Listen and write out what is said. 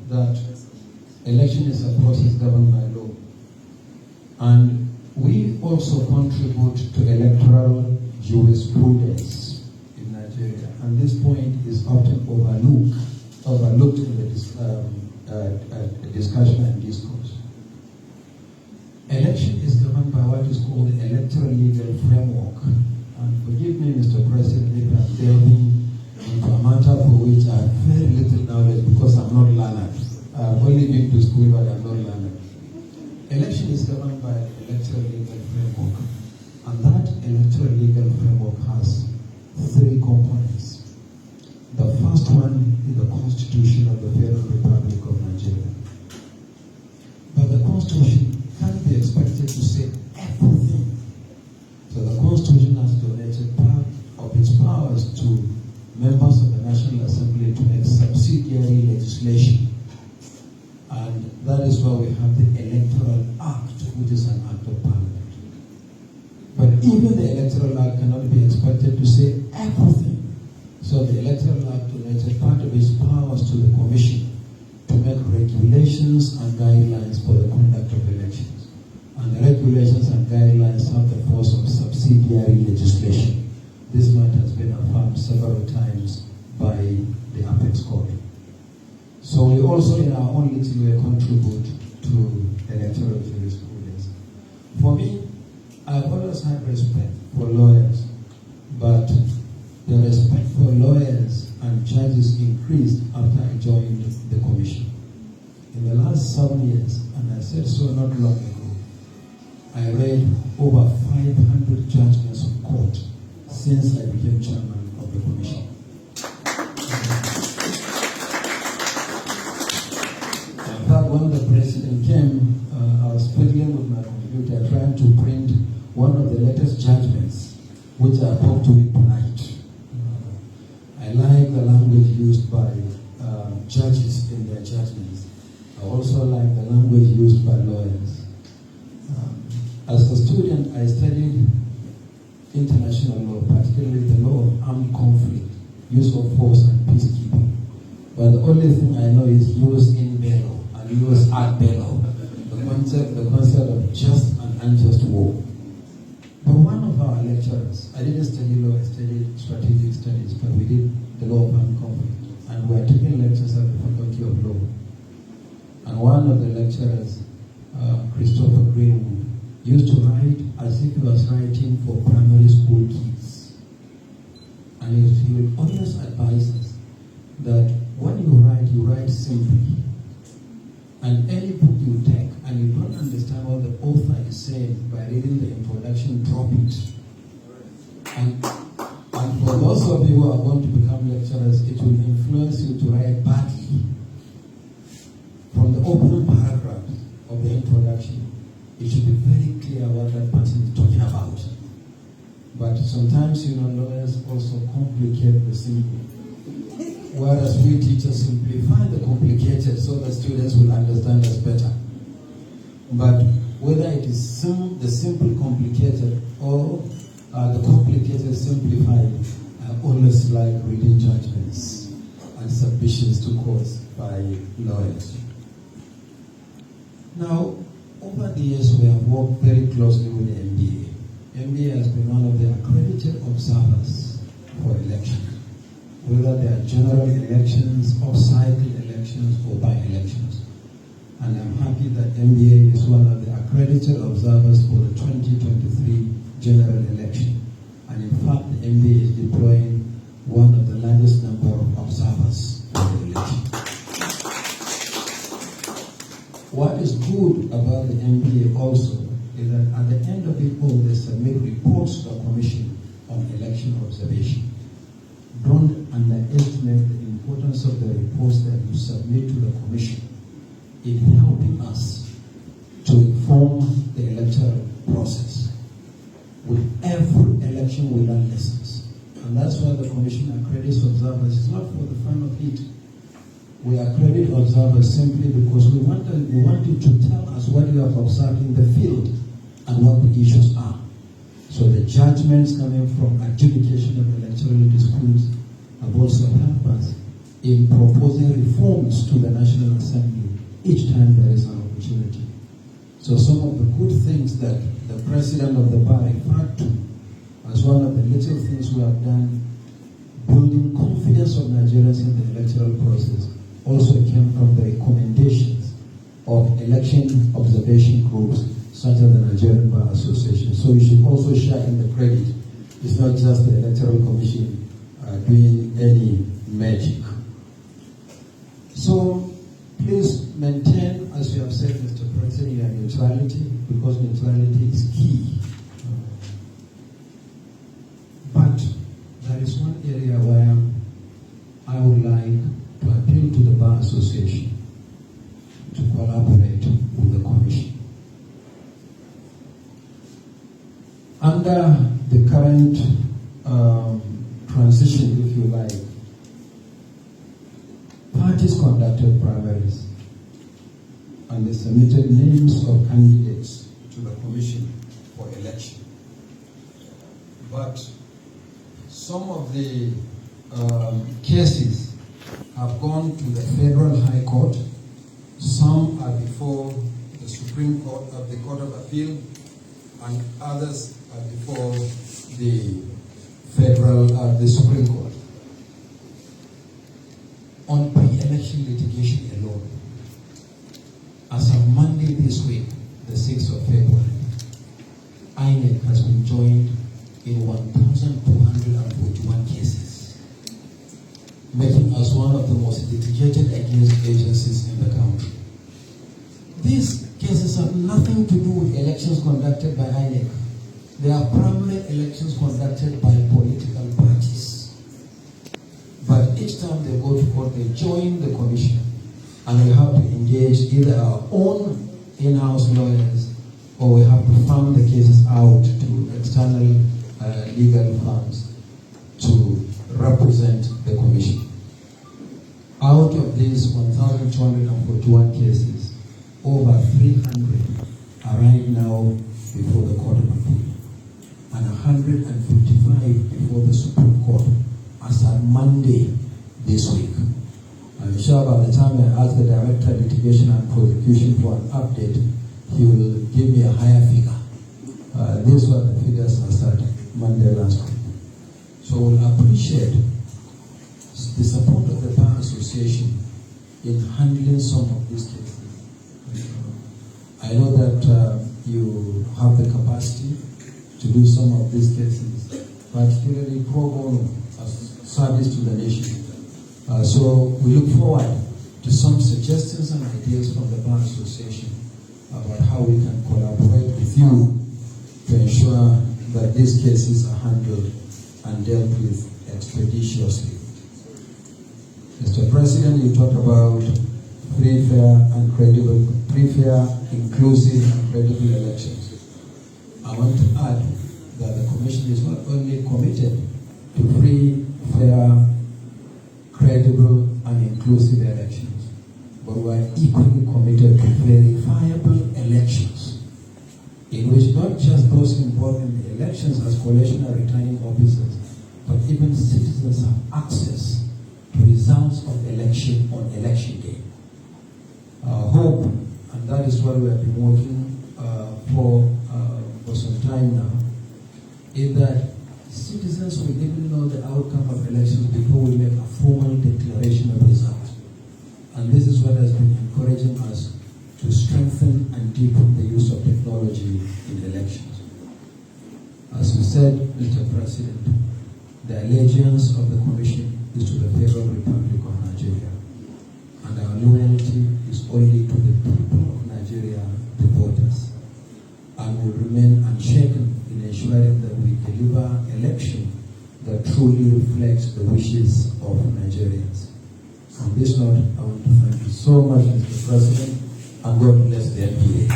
that election is a process governed by law. And we also contribute to electoral jurisprudence in Nigeria. And this point is often overlooked in the discussion and discourse. Election is governed by what is called the electoral legal framework. And forgive me, Mr. President, if I'm delving into a matter for which I have very little knowledge because I'm not learned. I've only been to school, but I'm not learned. Election is governed by the electoral legal framework. And that electoral legal framework has three components. The first one is the Constitution of the Federal Republic of Nigeria. But the Constitution can't be expected to say everything. So the Constitution has donated part of its powers to members of the National Assembly to make subsidiary legislation. And that is why we have the Electoral Act, which is an act of parliament. But even the Electoral Act cannot be expected to say everything. So the Electoral Act donated part of its powers to the Commission to make regulations and guidelines for the conduct of elections. And the regulations and guidelines have the force of subsidiary legislation. This matter has been affirmed several times by the Apex Court. So we also, in our own little way, contribute to electoral jurisprudence. For me, I've always had respect for lawyers, but the respect for lawyers and judges increased after I joined the Commission. In the last 7 years, and I said so not long ago, I read over 500 judgments of court since I became chairman of the Commission. In fact, when the president came, I was fiddling with my computer trying to print one of the latest judgments, which I hope to read tonight. I like the language used by judges in their judgments. I also like the language used by lawyers. As a student, I studied international law, particularly the law of armed conflict, use of force and peacekeeping. But the only thing I know is use in bello and use ad bello, the concept of just and unjust war. But one of our lecturers, I didn't study law, I studied strategic studies, but we did the law of armed conflict. And we were taking lectures at the Faculty of Law. And one of the lecturers, Christopher Greenwood, used to write as if he was writing for primary school kids. And he would always advise us that when you write simply. And any book you take and you don't understand what the author is saying by reading the introduction, drop it. And for those of you who are going to become lecturers, it will influence you to write badly. From the opening paragraph of the introduction, it should be very clear what that person is talking about. But sometimes, lawyers also complicate the simple. Whereas we teachers simplify the complicated so that students will understand us better. But whether it is the simple complicated or the complicated simplified, I always like reading judgments and submissions to courts by lawyers. Now, over the years, we have worked very closely with the MBA. MBA has been one of the accredited observers for elections, whether they are general elections, off-cycle elections, or by-elections. And I'm happy that MBA is one of the accredited observers for the 2023 general election. And in fact, the MBA is deploying one of the largest number of observers for the election. What is good about the MBA also is that at the end of it all, they submit reports to the Commission on Election Observation. Don't underestimate the importance of the reports that you submit to the Commission in helping us to inform the electoral process. With every election, we learn lessons. And that's why the Commission accredits observers. It's not for the fun of it. We accredit observers simply because we want you to tell us what you have observed in the field and what the issues are. So the judgments coming from adjudication of electoral disputes have also helped us in proposing reforms to the National Assembly each time there is an opportunity. So some of the good things that the President of the Bar referred to as one of the little things we have done, building confidence of Nigerians in the electoral process, also came from the recommendations of election observation groups such as the Nigerian Bar Association. So you should also share in the credit. It's not just the Electoral Commission doing any magic. So please maintain, as you have said, Mr. President, your neutrality, because neutrality is key. But there is one area where I would like to appeal to the Bar Association to collaborate with the Commission. Under the current transition, if you like, parties conducted primaries and they submitted names of candidates to the Commission for election. But some of the cases have gone to the Federal High Court, some are before the Supreme Court of the Court of Appeal, and others are before the the Supreme Court. On pre-election litigation alone, as of Monday this week, the 6th of February, INEC has been joined in 1,241 cases, making us one of the most litigated against agencies in the country. These cases have nothing to do with elections conducted by INEC. They are primary elections conducted by political parties. But each time they go to court, they join the commission, and we have to engage either our own in-house lawyers, or we have to farm the cases out to external legal firms to represent the commission. Out of these 1,241 cases, over 300 are right now before the Court of Appeal, and 155 before the Supreme Court as of Monday this week. I'm sure by the time I ask the Director of Litigation and Prosecution for an update, he will give me a higher figure. These were the figures as at Monday last week. So we'll appreciate the support of the Bar Association in handling some of these cases. I know that you have the capacity to do some of these cases, particularly pro bono as service to the nation. So we look forward to some suggestions and ideas from the Bar Association about how we can collaborate with you to ensure that these cases are handled and dealt with expeditiously. Mr. President, you talked about free, fair, inclusive, and credible elections. I want to add that the Commission is not only committed to free, fair, credible, and inclusive elections, but we are equally committed to verifiable elections, in which not just those involved in the elections as collation and returning officers, but even citizens have access to results of election on election day. Our hope, and that is what we have been working for some time now, is that citizens will even know the outcome of elections before we make a formal declaration of results. And this is what has been encouraging us to strengthen and deepen the use of technology in elections. As we said, Mr. President, the allegiance of the Commission is to the Federal Republic of Nigeria, and our loyalty is only to the people of Nigeria, the voters, and will remain unshaken in ensuring that we deliver election that truly reflects the wishes of Nigerians. On this note, I want to thank you so much, Mr. President, and God bless the NBA.